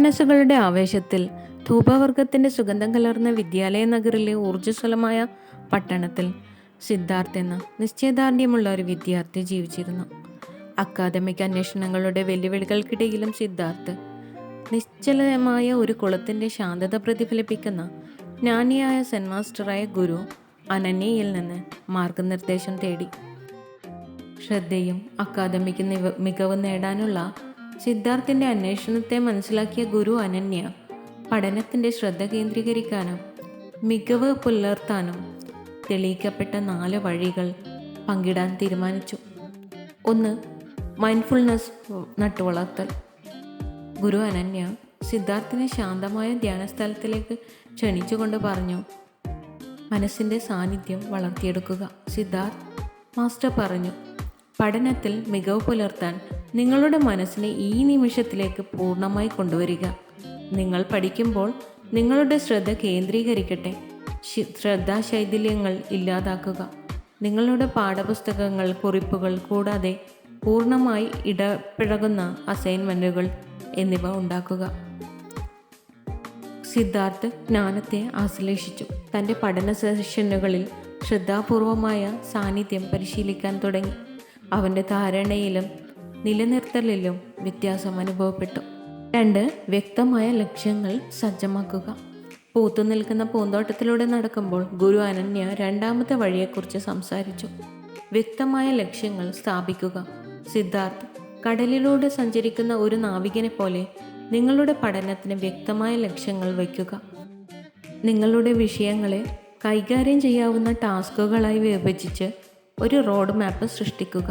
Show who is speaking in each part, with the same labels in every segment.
Speaker 1: മനസ്സുകളുടെ ആവേശത്തിൽ ധൂപവർഗത്തിൻ്റെ സുഗന്ധം കലർന്ന വിദ്യാലയ നഗറിലെ ഊർജ്ജസ്വലമായ പട്ടണത്തിൽ സിദ്ധാർത്ഥ് എന്ന നിശ്ചയദാർഢ്യമുള്ള ഒരു വിദ്യാർത്ഥി ജീവിച്ചിരുന്നു. അക്കാദമിക് അന്വേഷണങ്ങളുടെ വെല്ലുവിളികൾക്കിടയിലും സിദ്ധാർത്ഥ് നിശ്ചലമായ ഒരു കുളത്തിൻ്റെ ശാന്തത പ്രതിഫലിപ്പിക്കുന്ന ജ്ഞാനിയായ സെൻ മാസ്റ്ററായ ഗുരു അനന്യയിൽ നിന്ന് മാർഗനിർദ്ദേശം തേടി. ശ്രദ്ധയും അക്കാദമിക് മികവ് നേടാനുള്ള സിദ്ധാർത്ഥിൻ്റെ അന്വേഷണത്തെ മനസ്സിലാക്കിയ ഗുരു അനന്യ പഠനത്തിൻ്റെ ശ്രദ്ധ കേന്ദ്രീകരിക്കാനും മികവ് പുലർത്താനും തെളിയിക്കപ്പെട്ട 4 വഴികൾ പങ്കിടാൻ തീരുമാനിച്ചു. 1. മൈൻഡ്ഫുൾനെസ് നട്ടുവളർത്തൽ. ഗുരു അനന്യ സിദ്ധാർത്ഥിനെ ശാന്തമായ ധ്യാനസ്ഥലത്തിലേക്ക് ക്ഷണിച്ചുകൊണ്ട് പറഞ്ഞു, മനസ്സിൻ്റെ സാന്നിധ്യം വളർത്തിയെടുക്കുക. സിദ്ധാർത്ഥ് മാസ്റ്റർ പറഞ്ഞു, പഠനത്തിൽ മികവ് പുലർത്താൻ നിങ്ങളുടെ മനസ്സിനെ ഈ നിമിഷത്തിലേക്ക് പൂർണ്ണമായി കൊണ്ടുവരിക. നിങ്ങൾ പഠിക്കുമ്പോൾ നിങ്ങളുടെ ശ്രദ്ധ കേന്ദ്രീകരിക്കട്ടെ. ശ്രദ്ധാശൈഥില്യങ്ങൾ ഇല്ലാതാക്കുക. നിങ്ങളുടെ പാഠപുസ്തകങ്ങൾ, കുറിപ്പുകൾ കൂടാതെ പൂർണ്ണമായി ഇടപഴകുന്ന അസൈൻമെൻറ്റുകൾ എന്നിവ ഉണ്ടാക്കുക. സിദ്ധാർത്ഥ് ജ്ഞാനത്തെ ആശ്ലേഷിച്ചു. തൻ്റെ പഠന സെഷനുകളിൽ ശ്രദ്ധാപൂർവമായ സാന്നിധ്യം പരിശീലിക്കാൻ തുടങ്ങി. അവൻ്റെ ധാരണയിലും നിലനിർത്തലിലും വ്യത്യാസം അനുഭവപ്പെട്ടു. 2. വ്യക്തമായ ലക്ഷ്യങ്ങൾ സജ്ജമാക്കുക. പൂത്തുനിൽക്കുന്ന പൂന്തോട്ടത്തിലൂടെ നടക്കുമ്പോൾ ഗുരു അനന്യ 2ാമത്തെ വഴിയെക്കുറിച്ച് സംസാരിച്ചു. വ്യക്തമായ ലക്ഷ്യങ്ങൾ സ്ഥാപിക്കുക. സിദ്ധാർത്ഥ് കടലിലൂടെ സഞ്ചരിക്കുന്ന ഒരു നാവികനെ പോലെ നിങ്ങളുടെ പഠനത്തിന് വ്യക്തമായ ലക്ഷ്യങ്ങൾ വയ്ക്കുക. നിങ്ങളുടെ വിഷയങ്ങളെ കൈകാര്യം ചെയ്യാവുന്ന ടാസ്കുകളായി വിഭജിച്ച് ഒരു റോഡ് മാപ്പ് സൃഷ്ടിക്കുക.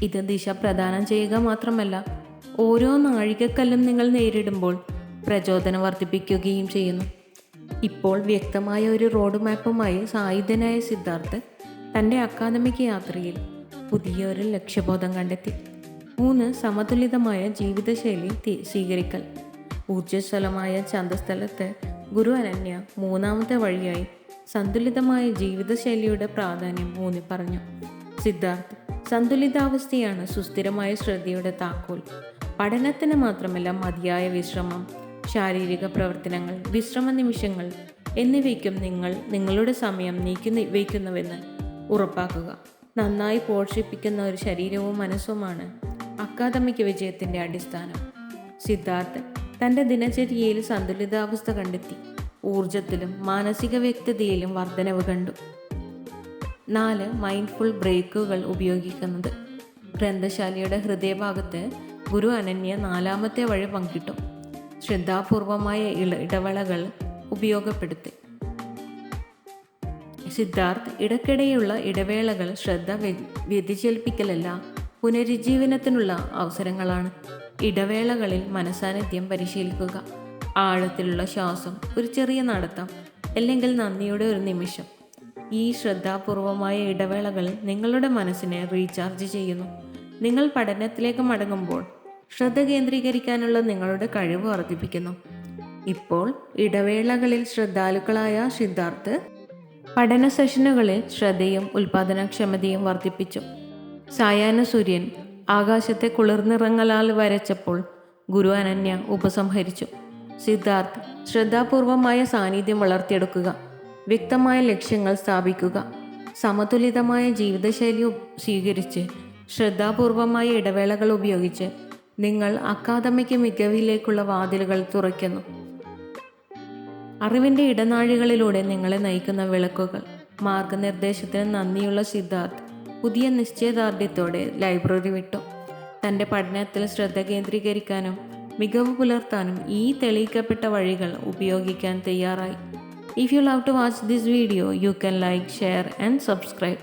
Speaker 1: ഇത് ദിശ പ്രദാനം ചെയ്യുക മാത്രമല്ല, ഓരോ നാഴികക്കല്ലും നിങ്ങൾ നേരിടുമ്പോൾ പ്രചോദനം വർദ്ധിപ്പിക്കുകയും ചെയ്യുന്നു. ഇപ്പോൾ വ്യക്തമായ ഒരു റോഡ് മാപ്പുമായി സായുധനായ സിദ്ധാർത്ഥ് തൻ്റെ അക്കാദമിക് യാത്രയിൽ പുതിയൊരു ലക്ഷ്യബോധം കണ്ടെത്തി. 3. സമതുലിതമായ ജീവിതശൈലി സ്വീകരിക്കൽ. ഊർജ്ജസ്വലമായ ചന്തസ്ഥലത്ത് ഗുരു അനന്യ 3ാമത്തെ വഴിയായി സന്തുലിതമായ ജീവിതശൈലിയുടെ പ്രാധാന്യം ഊന്നി പറഞ്ഞു. സിദ്ധാർത്ഥ്, സന്തുലിതാവസ്ഥയാണ് സുസ്ഥിരമായ ശ്രദ്ധയുടെ താക്കോൽ. പഠനത്തിന് മാത്രമല്ല, മതിയായ വിശ്രമം, ശാരീരിക പ്രവർത്തനങ്ങൾ, വിശ്രമ നിമിഷങ്ങൾ എന്നിവയ്ക്കും നിങ്ങൾ നിങ്ങളുടെ സമയം വയ്ക്കുന്നുവെന്ന് ഉറപ്പാക്കുക. നന്നായി പോഷിപ്പിക്കുന്ന ഒരു ശരീരവും മനസ്സുമാണ് അക്കാദമിക് വിജയത്തിൻ്റെ അടിസ്ഥാനം. സിദ്ധാർത്ഥ് തൻ്റെ ദിനചര്യയിൽ സന്തുലിതാവസ്ഥ കണ്ടെത്തി. ഊർജത്തിലും മാനസിക വ്യക്തതയിലും വർധനവ് കണ്ടു. 4. മൈൻഡ്ഫുൾ ബ്രേക്കുകൾ ഉപയോഗിക്കുന്നത്. ഗ്രന്ഥശാലയുടെ ഹൃദയഭാഗത്ത് ഗുരു അനന്യ 4ാമത്തെ വഴി പങ്കിട്ടു. ശ്രദ്ധാപൂർവമായ ഇടവേളകൾ ഉപയോഗപ്പെടുത്തി. സിദ്ധാർത്ഥ് ഇടയ്ക്കിടെയുള്ള ഇടവേളകൾ ശ്രദ്ധ വ്യതിചലിപ്പിക്കലല്ല, പുനരുജ്ജീവനത്തിനുള്ള അവസരങ്ങളാണ്. ഇടവേളകളിൽ മനസാന്നിധ്യം പരിശീലിക്കുക. ആഴത്തിലുള്ള ശ്വാസം, ഒരു ചെറിയ നടത്തം, അല്ലെങ്കിൽ നന്ദിയുടെ ഒരു നിമിഷം. ഈ ശ്രദ്ധാപൂർവമായ ഇടവേളകൾ നിങ്ങളുടെ മനസ്സിനെ റീചാർജ് ചെയ്യുന്നു. നിങ്ങൾ പഠനത്തിലേക്ക് മടങ്ങുമ്പോൾ ശ്രദ്ധ കേന്ദ്രീകരിക്കാനുള്ള നിങ്ങളുടെ കഴിവ് വർദ്ധിപ്പിക്കുന്നു. ഇപ്പോൾ ഇടവേളകളിൽ ശ്രദ്ധാലുക്കളായ സിദ്ധാർത്ഥ് പഠന സെഷനുകളിൽ ശ്രദ്ധയും ഉൽപാദനക്ഷമതയും വർദ്ധിപ്പിച്ചു. സായാഹ്ന സൂര്യൻ ആകാശത്തെ കുളിർനിറങ്ങളാൽ വരച്ചപ്പോൾ ഗുരു അനന്യ ഉപസംഹരിച്ചു. സിദ്ധാർത്ഥ്, ശ്രദ്ധാപൂർവമായ സാന്നിധ്യം വളർത്തിയെടുക്കുക. വ്യക്തമായ ലക്ഷ്യങ്ങൾ സ്ഥാപിക്കുക. സമതുലിതമായ ജീവിതശൈലി സ്വീകരിച്ച് ശ്രദ്ധാപൂർവമായ ഇടവേളകൾ ഉപയോഗിച്ച് നിങ്ങൾ അക്കാദമിക് മികവിലേക്കുള്ള വാതിലുകൾ തുറയ്ക്കുന്നു. അറിവിൻ്റെ ഇടനാഴികളിലൂടെ നിങ്ങളെ നയിക്കുന്ന വിളക്കുകൾ. മാർഗനിർദ്ദേശത്തിന് നന്ദിയുള്ള സിദ്ധാർത്ഥ് പുതിയ നിശ്ചയദാർഢ്യത്തോടെ ലൈബ്രറി വിട്ടു. തൻ്റെ പഠനത്തിൽ ശ്രദ്ധ കേന്ദ്രീകരിക്കാനും മികവ് പുലർത്താനും ഈ തെളിയിക്കപ്പെട്ട വഴികൾ ഉപയോഗിക്കാൻ തയ്യാറായി. If you love to watch this video, you can like, share and subscribe.